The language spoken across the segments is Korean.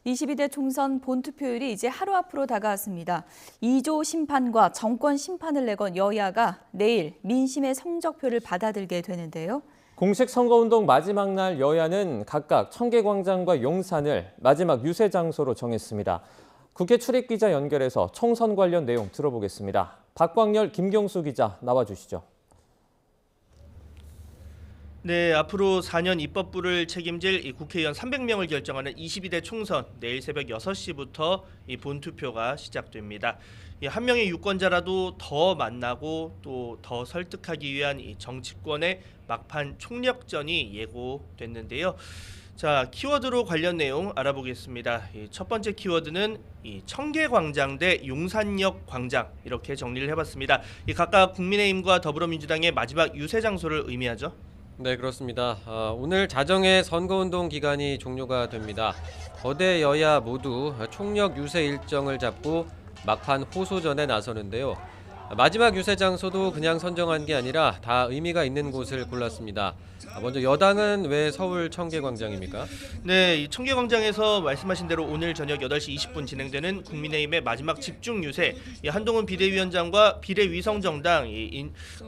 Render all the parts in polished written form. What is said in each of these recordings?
22대 총선 본투표율이 이제 하루 앞으로 다가왔습니다. 2조 심판과 정권 심판을 내건 여야가 내일 민심의 성적표를 받아들게 되는데요. 공식 선거운동 마지막 날 여야는 각각 청계광장과 용산을 마지막 유세 장소로 정했습니다. 국회 출입기자 연결해서 총선 관련 내용 들어보겠습니다. 박광열, 김경수 기자 나와주시죠. 네, 앞으로 4년 입법부를 책임질 이 국회의원 300명을 결정하는 22대 총선 내일 새벽 6시부터 이 본투표가 시작됩니다. 한 명의 유권자라도 더 만나고 또 더 설득하기 위한 이 정치권의 막판 총력전이 예고됐는데요. 자, 키워드로 관련 내용 알아보겠습니다. 첫 번째 키워드는 이 청계광장 대 용산역 광장 이렇게 정리를 해봤습니다. 이 각각 국민의힘과 더불어민주당의 마지막 유세 장소를 의미하죠. 네, 그렇습니다. 오늘 자정에 선거운동 기간이 종료가 됩니다. 거대 여야 모두 총력 유세 일정을 잡고 막판 호소전에 나서는데요. 마지막 유세 장소도 그냥 선정한 게 아니라 다 의미가 있는 곳을 골랐습니다. 먼저 여당은 왜 서울 청계광장입니까? 네, 이 청계광장에서 말씀하신 대로 오늘 저녁 8시 20분 진행되는 국민의힘의 마지막 집중 유세, 한동훈 비대위원장과 비례위성정당,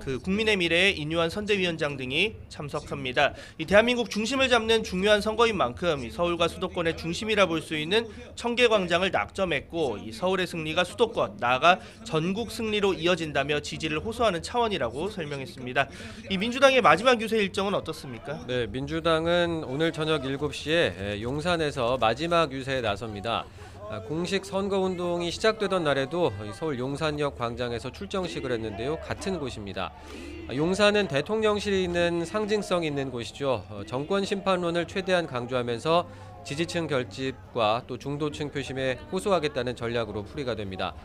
그 국민의 미래의 인유한 선대위원장 등이 참석합니다. 이 대한민국 중심을 잡는 중요한 선거인 만큼 이 서울과 수도권의 중심이라 볼 수 있는 청계광장을 낙점했고, 이 서울의 승리가 수도권, 나아가 전국 승리로 이어진다며 지지를 호소하는 차원이라고 설명했습니다. 이 민주당의 마지막 유세 일정은 어떻습니까? 네, 민주당은 오늘 저녁 7시에 용산에서 마지막 유세에 나섭니다. 공식 선거운동이 시작되던 날에도 서울 용산역 광장에서 출정식을 했는데요. 같은 곳입니다. 용산은 대통령실이 있는 상징성 있는 곳이죠. 정권 심판론을 최대한 강조하면서 지지층 결집과 또 중도층 표심에 호소하겠다는 전략으로 풀이가 됩니다.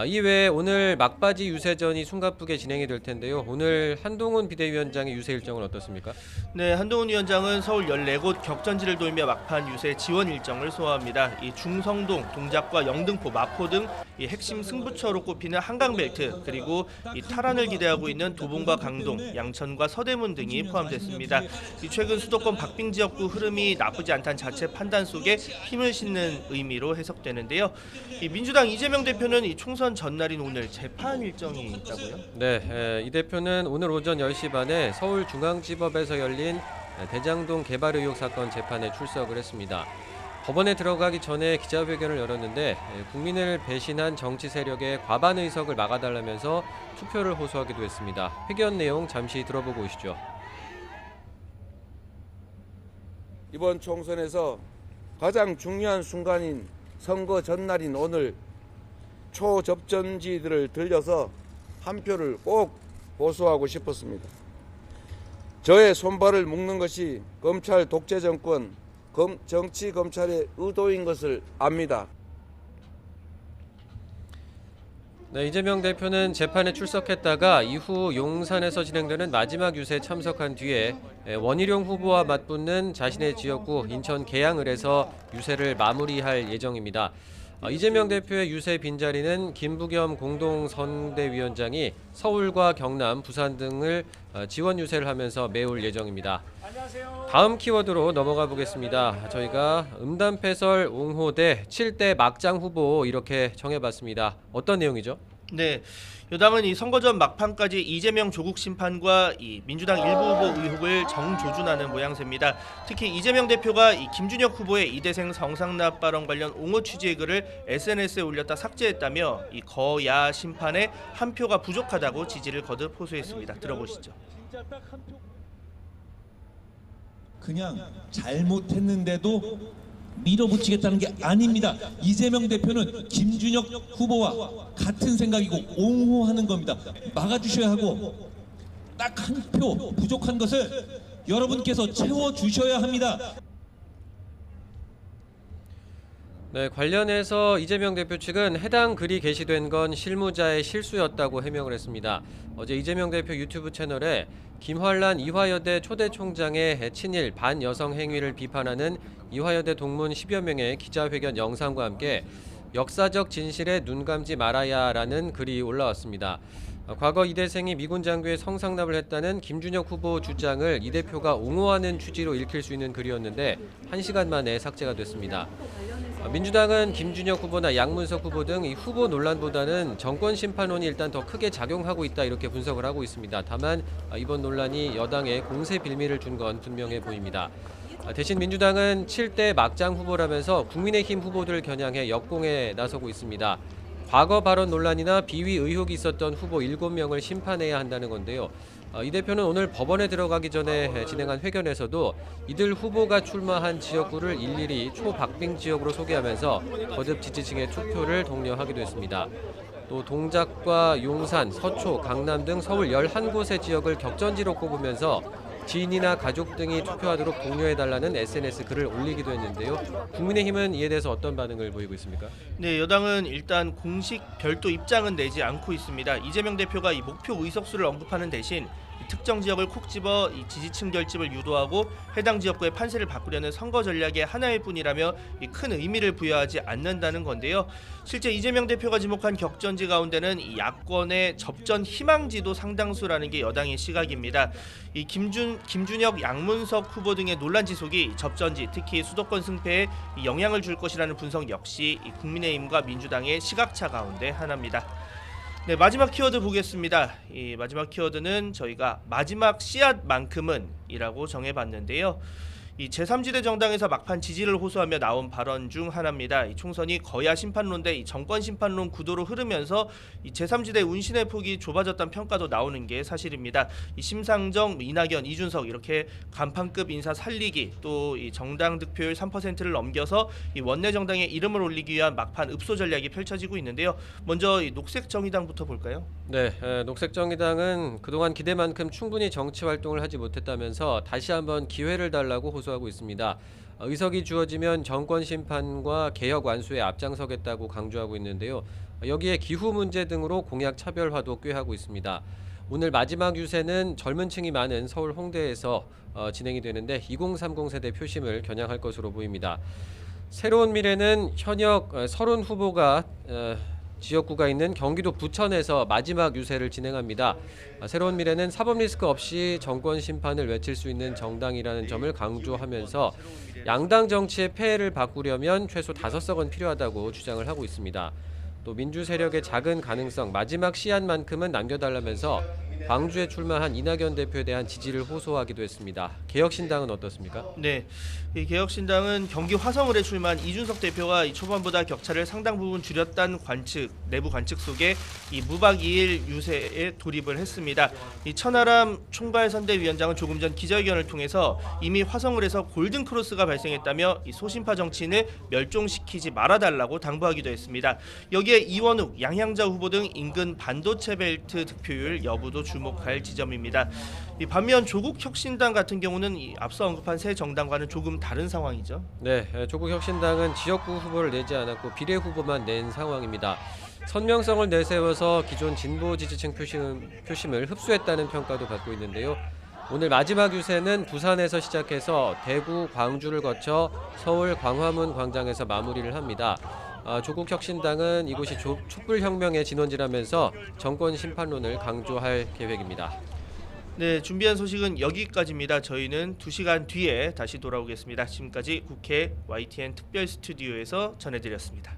이외에 오늘 막바지 유세전이 숨가쁘게 진행이 될 텐데요. 오늘 한동훈 비대위원장의 유세 일정은 어떻습니까? 네, 한동훈 위원장은 서울 14곳 격전지를 돌며 막판 유세 지원 일정을 소화합니다. 이 중성동, 동작과 영등포, 마포 등 이 핵심 승부처로 꼽히는 한강벨트, 그리고 이 탈환을 기대하고 있는 도봉과 강동, 양천과 서대문 등이 포함됐습니다. 이 최근 수도권 박빙 지역구 흐름이 나쁘지 않다는 자체 판단 속에 힘을 싣는 의미로 해석되는데요. 이 민주당 이재명 대표는 이 총선 전날인 오늘 재판 일정이 있다고요? 네, 이 대표는 오늘 오전 10시 반에 서울중앙지법에서 열린 대장동 개발 의혹 사건 재판에 출석을 했습니다. 법원에 들어가기 전에 기자회견을 열었는데 국민을 배신한 정치 세력의 과반 의석을 막아달라면서 투표를 호소하기도 했습니다. 회견 내용 잠시 들어보고 오시죠. 이번 총선에서 가장 중요한 순간인 선거 전날인 오늘 초접전지들을 들려서 한 표를 꼭 호소하고 싶었습니다. 저의 손발을 묶는 것이 검찰 독재 정권, 정치 검찰의 의도인 것을 압니다. 네, 이재명 대표는 재판에 출석했다가 이후 용산에서 진행되는 마지막 유세에 참석한 뒤에 원희룡 후보와 맞붙는 자신의 지역구 인천 계양을에서 유세를 마무리할 예정입니다. 이재명 대표의 유세 빈자리는 김부겸 공동선대위원장이 서울과 경남, 부산 등을 지원 유세를 하면서 메울 예정입니다. 다음 키워드로 넘어가 보겠습니다. 저희가 음담패설 옹호대 7대 막장 후보 이렇게 정해봤습니다. 어떤 내용이죠? 네, 여당은 이 선거 전 막판까지 이재명 조국 심판과 이 민주당 일부 후보 의혹을 정조준하는 모양새입니다. 특히 이재명 대표가 이 김준혁 후보의 이대생 성상납 발언 관련 옹호 취지의 글을 SNS에 올렸다 삭제했다며 이 거야 심판에 한 표가 부족하다고 지지를 거듭 호소했습니다. 들어보시죠. 그냥 잘못했는데도 밀어붙이겠다는 게 아닙니다. 이재명 대표는 김준혁 후보와 같은 생각이고 옹호하는 겁니다. 막아주셔야 하고 딱 한 표 부족한 것을 여러분께서 채워주셔야 합니다. 네, 관련해서 이재명 대표 측은 해당 글이 게시된 건 실무자의 실수였다고 해명을 했습니다. 어제 이재명 대표 유튜브 채널에 김환란 이화여대 초대 총장의 친일 반여성 행위를 비판하는 이화여대 동문 10여 명의 기자회견 영상과 함께 역사적 진실에 눈 감지 말아야라는 글이 올라왔습니다. 과거 이 대생이 미군 장교의 성상납을 했다는 김준혁 후보 주장을 이 대표가 옹호하는 취지로 읽힐 수 있는 글이었는데 1시간 만에 삭제가 됐습니다. 민주당은 김준혁 후보나 양문석 후보 등 이 후보 논란보다는 정권 심판론이 일단 더 크게 작용하고 있다 이렇게 분석을 하고 있습니다. 다만 이번 논란이 여당에 공세 빌미를 준 건 분명해 보입니다. 대신 민주당은 7대 막장 후보라면서 국민의힘 후보들을 겨냥해 역공에 나서고 있습니다. 과거 발언 논란이나 비위 의혹이 있었던 후보 7명을 심판해야 한다는 건데요. 이 대표는 오늘 법원에 들어가기 전에 진행한 회견에서도 이들 후보가 출마한 지역구를 일일이 초박빙 지역으로 소개하면서 거듭 지지층의 투표를 독려하기도 했습니다. 또 동작과 용산, 서초, 강남 등 서울 11곳의 지역을 격전지로 꼽으면서 지인이나 가족 등이 투표하도록 독려해달라는 SNS 글을 올리기도 했는데요. 국민의힘은 이에 대해서 어떤 반응을 보이고 있습니까? 네, 여당은 일단 공식 별도 입장은 내지 않고 있습니다. 이재명 대표가 이 목표 의석수를 언급하는 대신 특정 지역을 콕 집어 이 지지층 결집을 유도하고 해당 지역구의 판세를 바꾸려는 선거 전략의 하나일 뿐이라며 큰 의미를 부여하지 않는다는 건데요. 실제 이재명 대표가 지목한 격전지 가운데는 이 야권의 접전 희망지도 상당수라는 게 여당의 시각입니다. 이 김준혁, 양문석 후보 등의 논란 지속이 접전지, 특히 수도권 승패에 영향을 줄 것이라는 분석 역시 이 국민의힘과 민주당의 시각차 가운데 하나입니다. 네, 마지막 키워드 보겠습니다. 이 마지막 키워드는 저희가 마지막 씨앗만큼은 이라고 정해봤는데요. 이 제3지대 정당에서 막판 지지를 호소하며 나온 발언 중 하나입니다. 이 총선이 거야 심판론 대 정권 심판론 구도로 흐르면서 이 제3지대 운신의 폭이 좁아졌다는 평가도 나오는 게 사실입니다. 이 심상정, 이낙연, 이준석 이렇게 간판급 인사 살리기, 또 이 정당 득표율 3%를 넘겨서 이 원내 정당의 이름을 올리기 위한 막판 읍소 전략이 펼쳐지고 있는데요. 먼저 이 녹색정의당부터 볼까요? 네, 녹색정의당은 그동안 기대만큼 충분히 정치 활동을 하지 못했다면서 다시 한번 기회를 달라고 호소하고 있습니다. 의석이 주어지면 정권 심판과 개혁 완수에 앞장서겠다고 강조하고 있는데요. 여기에 기후 문제 등으로 공약 차별화도 꾀하고 있습니다. 오늘 마지막 유세는 젊은 층이 많은 서울 홍대에서 진행이 되는데 2030 세대 표심을 겨냥할 것으로 보입니다. 새로운 미래는 현역 30 후보가 지역구가 있는 경기도 부천에서 마지막 유세를 진행합니다. 새로운 미래는 사법 리스크 없이 정권 심판을 외칠 수 있는 정당이라는 점을 강조하면서 양당 정치의 폐해를 바꾸려면 최소 5석은 필요하다고 주장을 하고 있습니다. 또 민주 세력의 작은 가능성, 마지막 씨앗만큼은 남겨달라면서 광주에 출마한 이낙연 대표에 대한 지지를 호소하기도 했습니다. 개혁신당은 어떻습니까? 네, 이 개혁신당은 경기 화성을에 출마한 이준석 대표가 이 초반보다 격차를 상당 부분 줄였다는 관측, 내부 관측 속에 이 무박 2일 유세에 돌입을 했습니다. 이 천하람 총괄선대위원장은 조금 전 기자회견을 통해서 이미 화성을에서 골든 크로스가 발생했다며 이 소신파 정치인을 멸종시키지 말아달라고 당부하기도 했습니다. 여기에 이원욱, 양향자 후보 등 인근 반도체 벨트 득표율 여부도 주목할 지점입니다. 이 반면 조국혁신당 같은 경우는 이 앞서 언급한 새 정당과는 조금 다른 상황이죠. 네, 조국혁신당은 지역구 후보를 내지 않았고 비례 후보만 낸 상황입니다. 선명성을 내세워서 기존 진보 지지층 표심을 흡수했다는 평가도 받고 있는데요. 오늘 마지막 유세는 부산에서 시작해서 대구, 광주를 거쳐 서울 광화문 광장에서 마무리를 합니다. 조국혁신당은 이곳이 촛불혁명의 진원지라면서 정권 심판론을 강조할 계획입니다. 네, 준비한 소식은 여기까지입니다. 저희는 2시간 뒤에 다시 돌아오겠습니다. 지금까지 국회 YTN 특별 스튜디오에서 전해드렸습니다.